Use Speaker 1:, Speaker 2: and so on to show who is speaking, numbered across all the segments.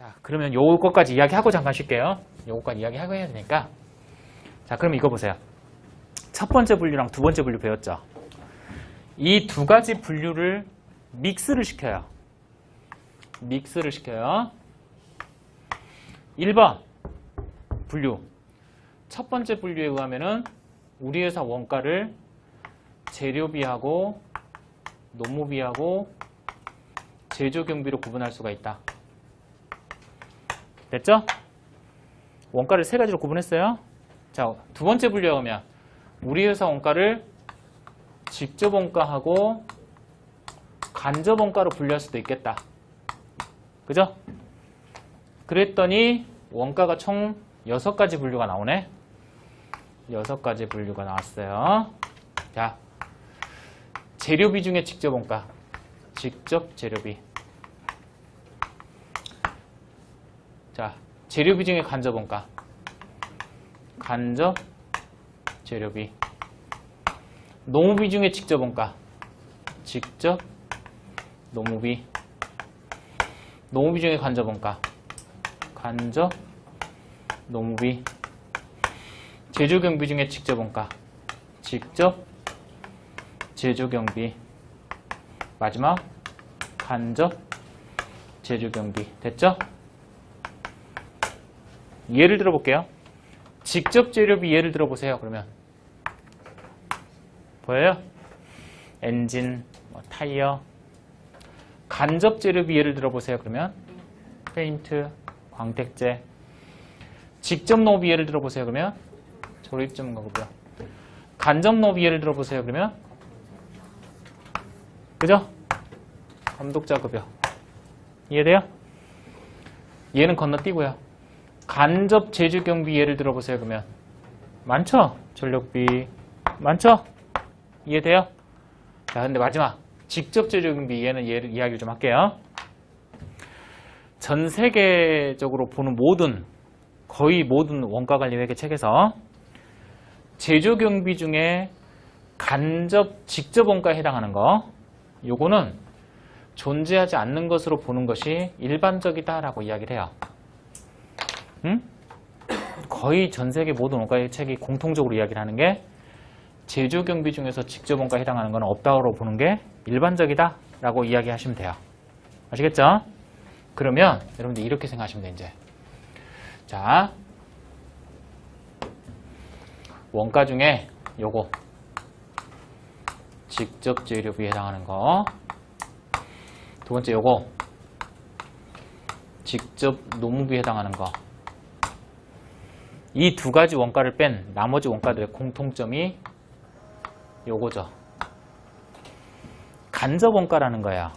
Speaker 1: 자, 그러면 요거까지 이야기하고 잠깐 쉴게요. 요거까지 이야기하고 해야 되니까. 자, 그럼 이거 보세요. 첫 번째 분류랑 두 번째 분류 배웠죠? 이 두 가지 분류를 믹스를 시켜요. 믹스를 시켜요. 1번 분류. 첫 번째 분류에 의하면은 우리 회사 원가를 재료비하고 노무비하고 제조 경비로 구분할 수가 있다. 됐죠? 원가를 세 가지로 구분했어요. 자, 두 번째 분류에 의하면 우리 회사 원가를 직접 원가하고 간접 원가로 분류할 수도 있겠다. 그죠? 그랬더니 원가가 총 6가지 분류가 나오네. 6가지 분류가 나왔어요. 자, 재료비 중에 직접 원가. 직접 재료비. 자, 재료비 중에 간접 원가. 간접 재료비. 노무비 중에 직접 원가. 직접 노무비. 노무비 중에 간접 원가. 간접 노무비. 제조경비 중에 직접 원가. 직접 제조경비. 마지막 간접 제조경비. 됐죠? 예를 들어 볼게요. 직접 재료비 예를 들어 보세요. 그러면 보여요? 엔진, 타이어. 간접 재료비 예를 들어 보세요. 그러면 페인트, 광택제. 직접 노비 예를 들어 보세요. 그러면 조립 전문가급여. 간접 노비 예를 들어 보세요. 그러면 그죠? 감독자 급여. 이해돼요? 얘는 건너뛰고요. 간접 제조 경비 예를 들어 보세요. 그러면 많죠? 전력비 많죠? 이해돼요? 자, 근데 마지막 직접 제조 경비 얘는 이야기를 좀 할게요. 전 세계적으로 보는 거의 모든 원가 관리 회계 책에서 제조 경비 중에 직접 원가에 해당하는 거, 요거는 존재하지 않는 것으로 보는 것이 일반적이다라고 이야기를 해요. 거의 전 세계 모든 원가 책이 공통적으로 이야기를 하는 게 제조 경비 중에서 직접 원가에 해당하는 건 없다고 보는 게 일반적이다라고 이야기하시면 돼요. 아시겠죠? 그러면 여러분들 이렇게 생각하시면 돼요. 이제 자, 원가 중에 요거 직접 재료비에 해당하는 거, 두 번째 요거 직접 노무비에 해당하는 거, 이 두 가지 원가를 뺀 나머지 원가들의 공통점이 요거죠. 간접 원가라는 거야.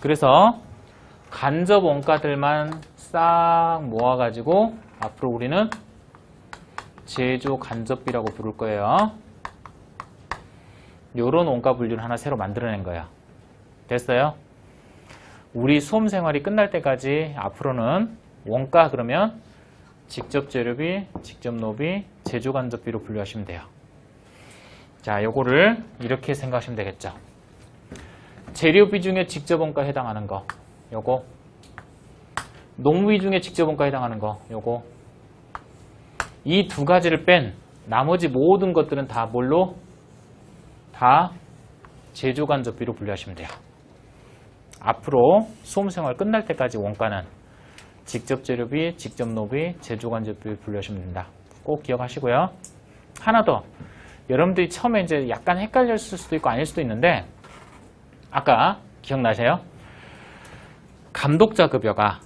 Speaker 1: 그래서 간접 원가들만 싹 모아가지고 앞으로 우리는 제조 간접비라고 부를 거예요. 요런 원가 분류를 하나 새로 만들어낸 거야. 됐어요? 우리 수험 생활이 끝날 때까지 앞으로는 원가 그러면 직접 재료비, 직접 노비, 제조 간접비로 분류하시면 돼요. 자, 요거를 이렇게 생각하시면 되겠죠. 재료비 중에 직접 원가에 해당하는 거, 요거. 노무비 중에 직접 원가에 해당하는 거, 요거. 이 두 가지를 뺀 나머지 모든 것들은 다 뭘로? 다 제조 간접비로 분류하시면 돼요. 앞으로 수험생활 끝날 때까지 원가는 직접 재료비, 직접 노비, 제조 간접비 분류하시면 된다. 꼭 기억하시고요. 하나 더. 여러분들이 처음에 이제 약간 헷갈렸을 수도 있고 아닐 수도 있는데, 아까 기억나세요? 감독자 급여가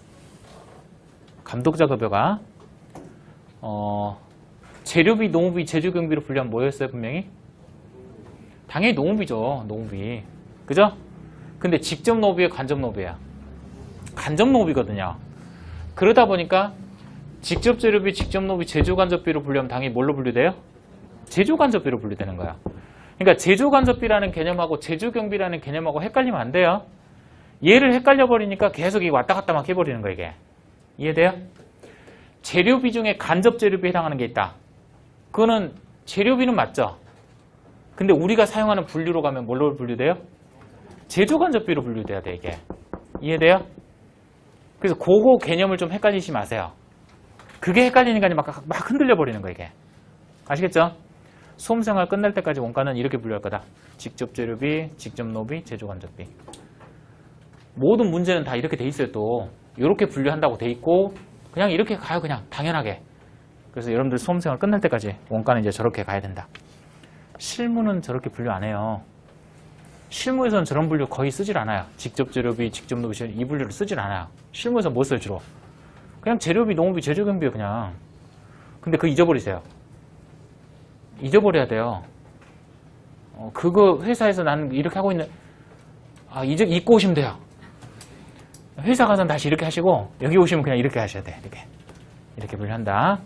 Speaker 1: 재료비, 노무비, 제조 경비로 분류하면 뭐였어요, 분명히? 당연히 노무비죠, 노무비. 그죠? 근데 직접 노비에 간접 노비야. 간접 노비거든요. 그러다 보니까 직접 재료비, 직접 노비, 제조 간접비로 분류하면 당연히 뭘로 분류돼요? 제조 간접비로 분류되는 거야. 그러니까 제조 간접비라는 개념하고 제조 경비라는 개념하고 헷갈리면 안 돼요. 얘를 헷갈려 버리니까 계속 이 왔다 갔다 막 해버리는 거야, 이게. 이해돼요? 재료비 중에 간접 재료비에 해당하는 게 있다. 그거는 재료비는 맞죠? 근데 우리가 사용하는 분류로 가면 뭘로 분류돼요? 제조 간접비로 분류돼야 돼, 이게. 이해돼요? 그래서 그거 개념을 좀 헷갈리지 마세요. 그게 헷갈리니까 막 흔들려 버리는 거예요, 이게. 아시겠죠? 수험생활 끝날 때까지 원가는 이렇게 분류할 거다. 직접 재료비, 직접 노비, 제조간접비. 모든 문제는 다 이렇게 돼 있어요, 또. 이렇게 분류한다고 돼 있고, 그냥 이렇게 가요, 그냥. 당연하게. 그래서 여러분들 수험생활 끝날 때까지 원가는 이제 저렇게 가야 된다. 실무는 저렇게 분류 안 해요. 실무에서는 저런 분류 거의 쓰질 않아요. 직접 재료비, 직접 노비, 이 분류를 쓰질 않아요. 실무에서 뭐 써요, 주로? 그냥 재료비, 농업비, 제조경비요, 그냥. 근데 그거 잊어버리세요. 잊어버려야 돼요. 그거 회사에서 나는 이렇게 하고 있는, 이제 잊고 오시면 돼요. 회사 가서는 다시 이렇게 하시고, 여기 오시면 그냥 이렇게 하셔야 돼. 이렇게 분류한다.